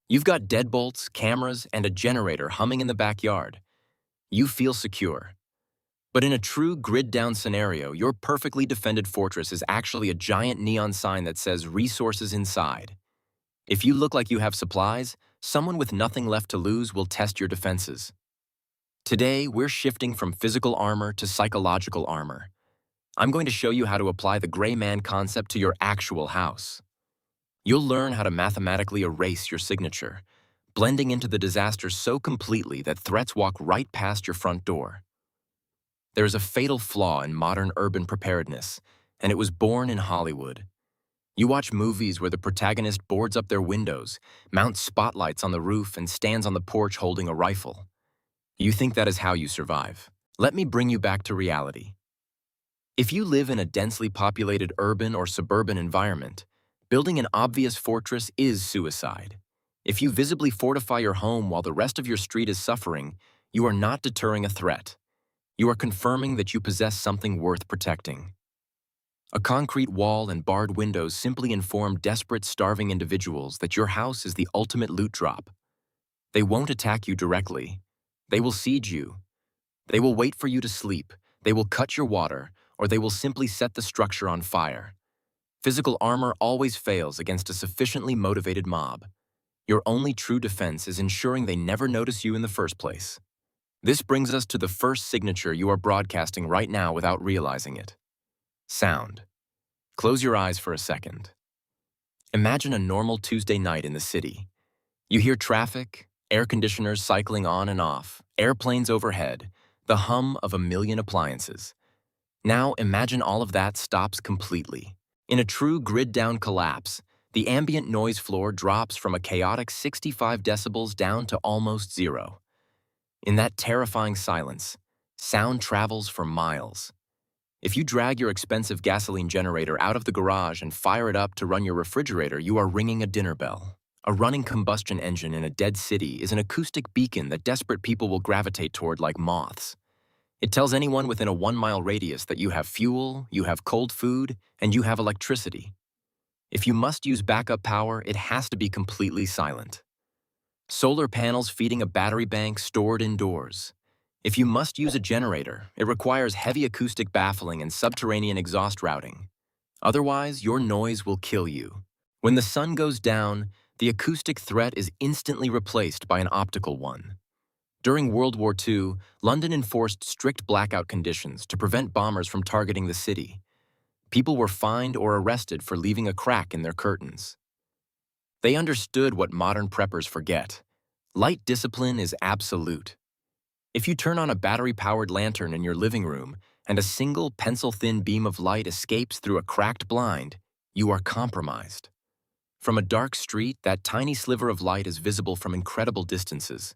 You've got deadbolts, cameras, and a generator humming in the backyard. You feel secure. But in a true grid-down scenario, your perfectly defended fortress is actually a giant neon sign that says resources inside. If you look like you have supplies, someone with nothing left to lose will test your defenses. Today, we're shifting from physical armor to psychological armor. I'm going to show you how to apply the gray man concept to your actual house. You'll learn how to mathematically erase your signature, blending into the disaster so completely that threats walk right past your front door. There is a fatal flaw in modern urban preparedness, and it was born in Hollywood. You watch movies where the protagonist boards up their windows, mounts spotlights on the roof, and stands on the porch holding a rifle. You think that is how you survive. Let me bring you back to reality. If you live in a densely populated urban or suburban environment, building an obvious fortress is suicide. If you visibly fortify your home while the rest of your street is suffering, you are not deterring a threat. You are confirming that you possess something worth protecting. A concrete wall and barred windows simply inform desperate, starving individuals that your house is the ultimate loot drop. They won't attack you directly. They will siege you. They will wait for you to sleep. They will cut your water, or they will simply set the structure on fire. Physical armor always fails against a sufficiently motivated mob. Your only true defense is ensuring they never notice you in the first place. This brings us to the first signature you are broadcasting right now without realizing it. Sound. Close your eyes for a second. Imagine a normal Tuesday night in the city. You hear traffic, air conditioners cycling on and off, airplanes overhead, the hum of a million appliances. Now imagine all of that stops completely. In a true grid-down collapse, the ambient noise floor drops from a chaotic 65 decibels down to almost zero. In that terrifying silence, sound travels for miles. If you drag your expensive gasoline generator out of the garage and fire it up to run your refrigerator, you are ringing a dinner bell. A running combustion engine in a dead city is an acoustic beacon that desperate people will gravitate toward like moths. It tells anyone within a 1-mile radius that you have fuel, you have cold food, and you have electricity. If you must use backup power, it has to be completely silent. Solar panels feeding a battery bank stored indoors. If you must use a generator, it requires heavy acoustic baffling and subterranean exhaust routing. Otherwise, your noise will kill you. When the sun goes down, the acoustic threat is instantly replaced by an optical one. During World War II, London enforced strict blackout conditions to prevent bombers from targeting the city. People were fined or arrested for leaving a crack in their curtains. They understood what modern preppers forget. Light discipline is absolute. If you turn on a battery-powered lantern in your living room and a single pencil-thin beam of light escapes through a cracked blind, you are compromised. From a dark street, that tiny sliver of light is visible from incredible distances.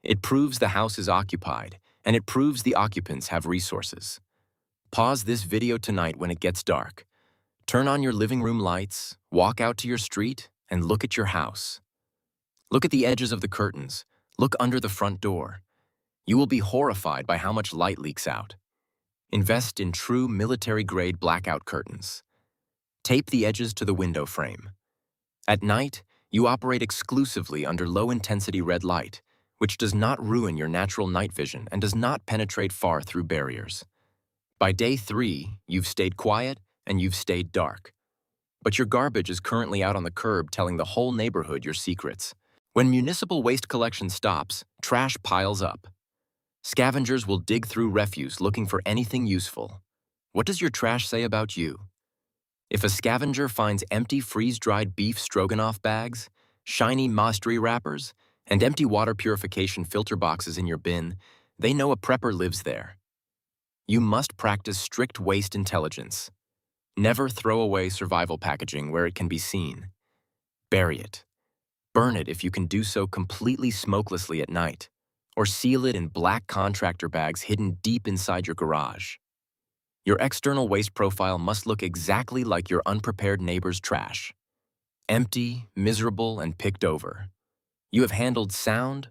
It proves the house is occupied, and it proves the occupants have resources. Pause this video tonight when it gets dark. Turn on your living room lights, walk out to your street, and look at your house. Look at the edges of the curtains. Look under the front door. You will be horrified by how much light leaks out. Invest in true military-grade blackout curtains. Tape the edges to the window frame. At night, you operate exclusively under low-intensity red light, which does not ruin your natural night vision and does not penetrate far through barriers. By day 3, you've stayed quiet and you've stayed dark. But your garbage is currently out on the curb telling the whole neighborhood your secrets. When municipal waste collection stops, trash piles up. Scavengers will dig through refuse looking for anything useful. What does your trash say about you? If a scavenger finds empty freeze-dried beef stroganoff bags, shiny mastery wrappers, and empty water purification filter boxes in your bin, they know a prepper lives there. You must practice strict waste intelligence. Never throw away survival packaging where it can be seen. Bury it. Burn it if you can do so completely smokelessly at night, or seal it in black contractor bags hidden deep inside your garage. Your external waste profile must look exactly like your unprepared neighbor's trash. Empty, miserable, and picked over. You have handled sound,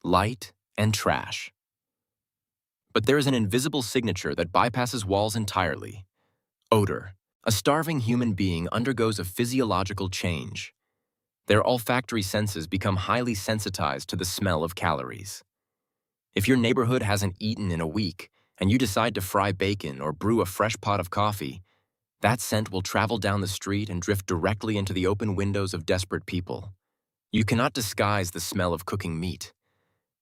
light, and trash. But there is an invisible signature that bypasses walls entirely. Odor. A starving human being undergoes a physiological change. Their olfactory senses become highly sensitized to the smell of calories. If your neighborhood hasn't eaten in a week, and you decide to fry bacon or brew a fresh pot of coffee, that scent will travel down the street and drift directly into the open windows of desperate people. You cannot disguise the smell of cooking meat.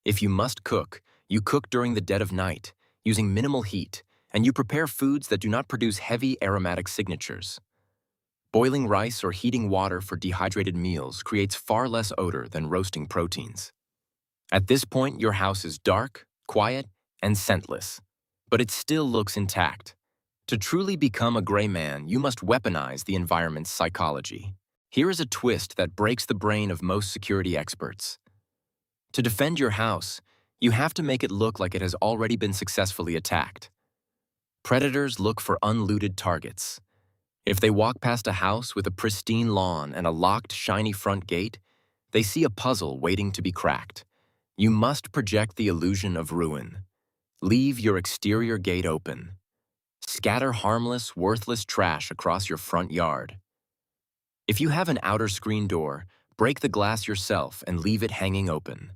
If you must cook, you cook during the dead of night, using minimal heat, and you prepare foods that do not produce heavy aromatic signatures. Boiling rice or heating water for dehydrated meals creates far less odor than roasting proteins. At this point, your house is dark, quiet, and scentless, but it still looks intact. To truly become a gray man, you must weaponize the environment's psychology. Here is a twist that breaks the brain of most security experts. To defend your house, you have to make it look like it has already been successfully attacked. Predators look for unlooted targets. If they walk past a house with a pristine lawn and a locked, shiny front gate, they see a puzzle waiting to be cracked. You must project the illusion of ruin. Leave your exterior gate open. Scatter harmless, worthless trash across your front yard. If you have an outer screen door, break the glass yourself and leave it hanging open.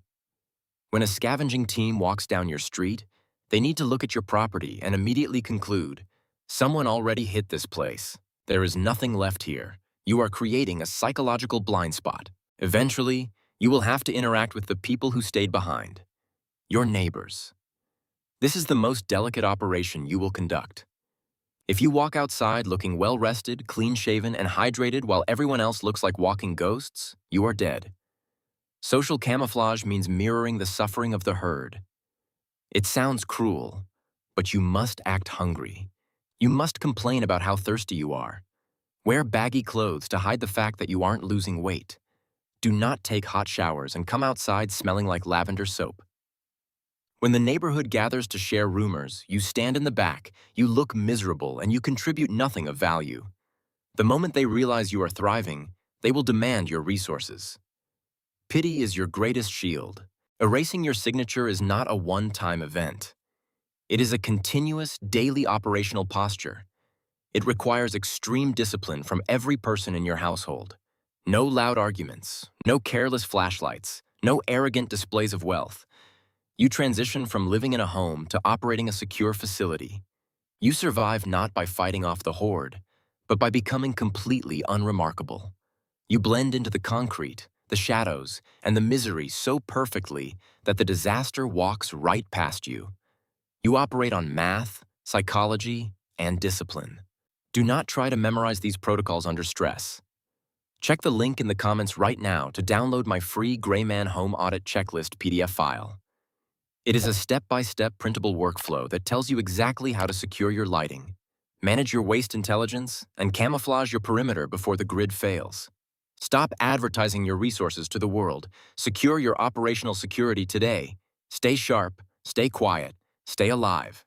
When a scavenging team walks down your street, they need to look at your property and immediately conclude, someone already hit this place. There is nothing left here. You are creating a psychological blind spot. Eventually, you will have to interact with the people who stayed behind, your neighbors. This is the most delicate operation you will conduct. If you walk outside looking well-rested, clean-shaven, and hydrated while everyone else looks like walking ghosts, you are dead. Social camouflage means mirroring the suffering of the herd. It sounds cruel, but you must act hungry. You must complain about how thirsty you are. Wear baggy clothes to hide the fact that you aren't losing weight. Do not take hot showers and come outside smelling like lavender soap. When the neighborhood gathers to share rumors, you stand in the back, you look miserable, and you contribute nothing of value. The moment they realize you are thriving, they will demand your resources. Pity is your greatest shield. Erasing your signature is not a one-time event. It is a continuous, daily operational posture. It requires extreme discipline from every person in your household. No loud arguments, no careless flashlights, no arrogant displays of wealth. You transition from living in a home to operating a secure facility. You survive not by fighting off the horde, but by becoming completely unremarkable. You blend into the concrete, the shadows, and the misery so perfectly that the disaster walks right past you. You operate on math, psychology, and discipline. Do not try to memorize these protocols under stress. Check the link in the comments right now to download my free Gray Man Home Audit Checklist PDF file. It is a step-by-step printable workflow that tells you exactly how to secure your lighting, manage your waste intelligence, and camouflage your perimeter before the grid fails. Stop advertising your resources to the world. Secure your operational security today. Stay sharp, stay quiet, stay alive.